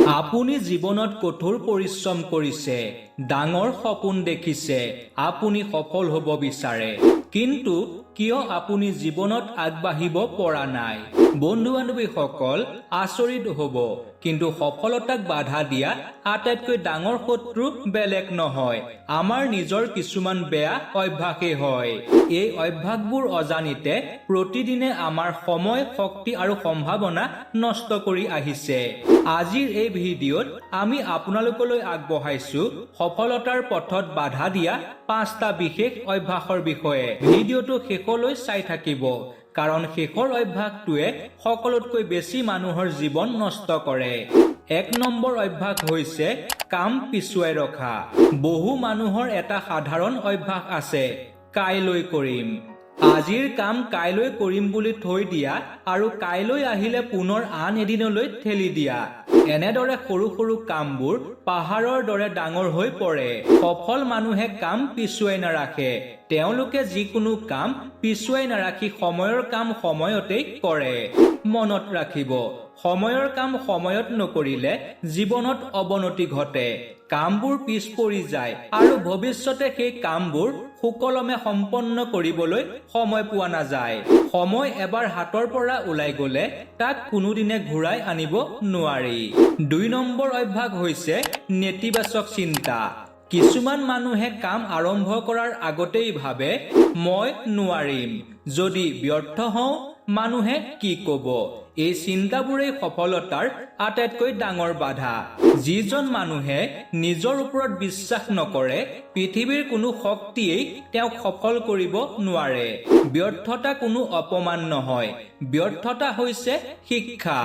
আপুনি জীৱনত কঠোৰ পৰিশ্ৰম কৰিছে, ডাঙৰ সপোন দেখিছে, আপুনি সফল হ'ব বিচাৰে, কিন্তু কিয় আপুনি জীৱনত আগবাঢ়িব পৰা নাই? বন্ধু-বান্ধৱীসকল, আচৰিত হ'ব, কিন্তু সফলতাক বাধা দিয়া আটাইতকৈ ডাঙৰ শত্ৰু বেলেগ নহয়, আমাৰ নিজৰ কিছুমান বেয়া অভ্যাসেই হয়। এই অভ্যাসবোৰ অজানিতে প্ৰতিদিনে আমাৰ সময়, শক্তি আৰু সম্ভাৱনা নষ্ট কৰি আহিছে। আজিৰ এই ভিডিঅ'ত আমি আপোনালোকলৈ আগবঢ়াইছো সফলতাৰ পথত বাধা দিয়া 5টা বিশেষ অভ্যাসৰ বিষয়ে। ভিডিঅ'টো শেষলৈ চাই থাকিব, কাৰণ শেষৰ অভ্যাসটোৱে সকলোতকৈ বেছি মানুহৰ জীৱন নষ্ট কৰে। 1 নম্বৰ অভ্যাস হৈছে কাম পিছুৱাই ৰখা। বহু মানুহৰ এটা সাধাৰণ অভ্যাস আছে, কাইলৈ কৰিম। আজিৰ কাম কাইলৈ কৰিম বুলি থৈ দিয়া আৰু কাইলৈ আহিলে পুনৰ আন এদিনলৈ ঠেলি দিয়া। এনেদৰে সৰু সৰু কামবোৰ পাহাৰৰ দৰে ডাঙৰ হৈ পৰে। সফল মানুহে কাম পিছুৱাই নাৰাখে। তেওঁলোকে যিকোনো কাম পিছুৱাই নাৰাখি সময়ৰ কাম সময়তেই কৰে। মনত ৰাখিব, সময়ৰ কাম সময়ত নকৰিলে জীৱনত অৱনতি ঘটে। কামবোৰ পিছ পৰি যায় আৰু ভৱিষ্যতে সেই কামবোৰ সুকলমে সম্পন্ন কৰিবলৈ সময় পোৱা নাযায়। সময় এবাৰ হাতৰ পৰা ওলাই গ'লে তাক কোনোদিনে ঘূৰাই আনিব নোৱাৰি। 2 নম্বৰ অভ্যাস হৈছে নেতিবাচক চিন্তা। কিছুমান মানুহে কাম আৰম্ভ কৰাৰ আগতেই ভাবে, মই নোৱাৰিম, যদি ব্যৰ্থ হওঁ মানুহে কি ক'ব। এই চিন্তাবোৰেই সফলতাৰ আটাইতকৈ ডাঙৰ বাধা। যিজন মানুহে নিজৰ ওপৰত বিশ্বাস নকৰে, পৃথিৱীৰ কোনো শক্তিয়েই তেওঁক সফল কৰিব নোৱাৰে। ব্যৰ্থতা কোনো অপমান নহয়, ব্যৰ্থতা হৈছে শিক্ষা।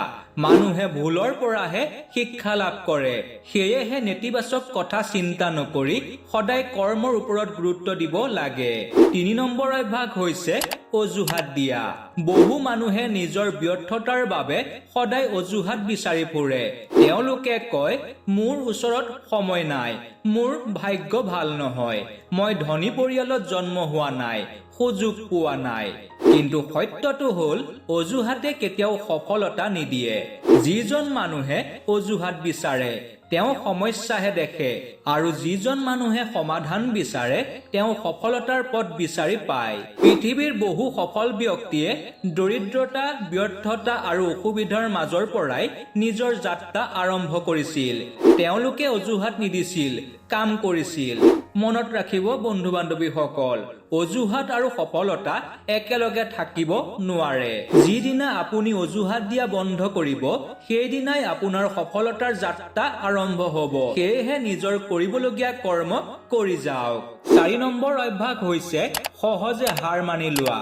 মানুহে ভুলৰ পৰাহে শিক্ষা লাভ কৰে। সেয়েহে নেতিবাচক কথা চিন্তা নকৰি সদায় কৰ্মৰ ওপৰত গুৰুত্ব দিব লাগে। 3 নম্বৰ অভ্যাস হৈছে অজুহাত দিয়া। বহু মানুহে নিজৰ ব্যৰ্থতাৰ বাবে সদায় অজুহাত বিচাৰি ফুৰে। তেওঁলোকে কয়, মোৰ ওচৰত সময় নাই, মোৰ ভাগ্য ভাল নহয়, মই ধনী পৰিয়ালত জন্ম হোৱা নাই, সুযোগ পোৱা নাই। কিন্তু সত্যটো হ'ল, অজুহাতে কেতিয়াও সফলতা নিদিয়ে। যিজন মানুহে অজুহাত বিচাৰে তেওঁ সমস্যাহে দেখে, আৰু যিজন মানুহে সমাধান বিচাৰে তেওঁ সফলতাৰ পথ বিচাৰি পায়। পৃথিৱীৰ বহু সফল ব্যক্তিয়ে দৰিদ্ৰতা, ব্যৰ্থতা আৰু অসুবিধাৰ মাজৰ পৰাই নিজৰ যাত্ৰা আৰম্ভ কৰিছিল। তেওঁলোকে অজুহাত নিদিছিল, কাম কৰিছিল। মনত ৰাখিব বন্ধু-বান্ধৱীসকল, অজুহাত আৰু সফলতা একেলগে থাকিব নোৱাৰে। যিদিনা আপুনি অজুহাত দিয়া বন্ধ কৰিব, সেইদিনাই আপোনাৰ সফলতাৰ যাত্ৰা আৰম্ভ হ'ব। সেয়েহে নিজৰ কৰিবলগীয়া কৰ্ম কৰি যাওক। 4 নম্বৰ অভ্যাস হৈছে সহজে হাৰ মানি লোৱা।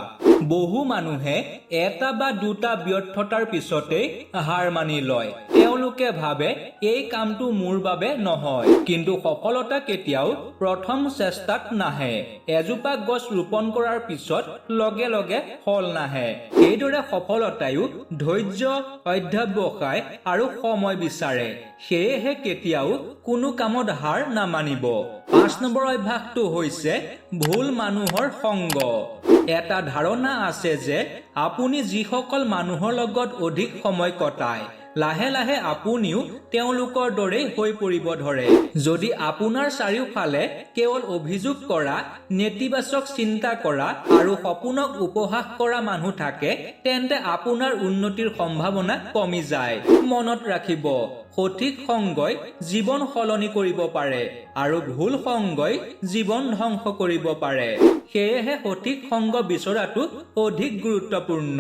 বহু মানুহে এটা বা দুটা ব্যৰ্থতাৰ পিছতেই হাৰ মানি লয়। তেওঁলোকে ভাবে, এই কামটো মোৰ বাবে নহয়। কিন্তু সফলতা কেতিয়াও প্ৰথম চেষ্টাত নাহে। এজোপা গছ ৰোপণ কৰাৰ পিছত লগে লগে ফল নাহে। এইদৰে সফলতায়ো ধৈৰ্য, অধ্যৱসায় আৰু সময় বিচাৰে। সেয়েহে কেতিয়াও কোনো কামত হাৰ নামানিব। 5 নম্বৰ অভ্যাসটো হৈছে ভুল মানুহৰ সংগ। এটা ধাৰণা আছে যে আপুনি যিসকল মানুহৰ লগত অধিক সময় কটায়, লাহে লাহে আপুনিও তেওঁলোকৰ দৰেই হৈ পৰিব ধৰে। যদি আপোনাৰ চাৰিওফালে কেৱল অভিযোগ কৰা, নেতিবাচক চিন্তা কৰা আৰু সপোনক উপহাস কৰা মানুহ থাকে, তেন্তে আপোনাৰ উন্নতিৰ সম্ভাৱনা কমি যায়। মনত ৰাখিব, সঠিক সংগই জীৱন সলনি কৰিব পাৰে আৰু ভুল সংগই জীৱন ধ্বংস কৰিব পাৰে। সেয়েহে সঠিক সংগ বিচৰাটো অধিক গুৰুত্বপূৰ্ণ।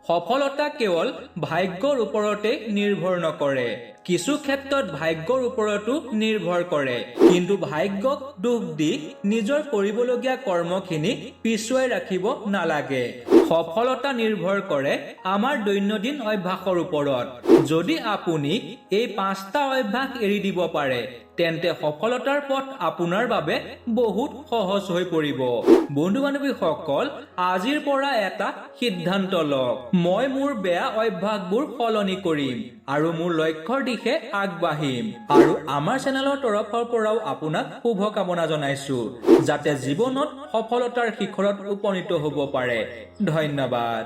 সফলতা কেৱল ভাগ্যৰ ওপৰতে নিৰ্ভৰ নকৰে। কিছু ক্ষেত্ৰত ভাগ্যৰ ওপৰতো নিৰ্ভৰ কৰে, কিন্তু ভাগ্যক দোষ দি নিজৰ কৰিবলগীয়া কৰ্মখিনি পিছুৱাই ৰাখিব নালাগে। সফলতা নিৰ্ভৰ কৰে আমাৰ দৈনন্দিন অভ্যাসৰ ওপৰত। যদি আপুনি এই 5টা অভ্যাস এৰি দিব পাৰে, তেন্তে সফলতাৰ পথ আপোনাৰ বাবে বহুত সহজ হৈ পৰিব। বন্ধু-বান্ধৱীসকল, আজিৰ পৰা এটা সিদ্ধান্ত লওক, মই মোৰ বেয়া অভ্যাসবোৰ সলনি কৰিম আৰু মোৰ লক্ষ্যৰ দিশে আগবাঢ়িম। আৰু আমাৰ চেনেলৰ তৰফৰ পৰাও আপোনাক শুভকামনা জনাইছো, যাতে জীৱনত সফলতাৰ শিখৰত উপনীত হ'ব পাৰে। ধন্যবাদ।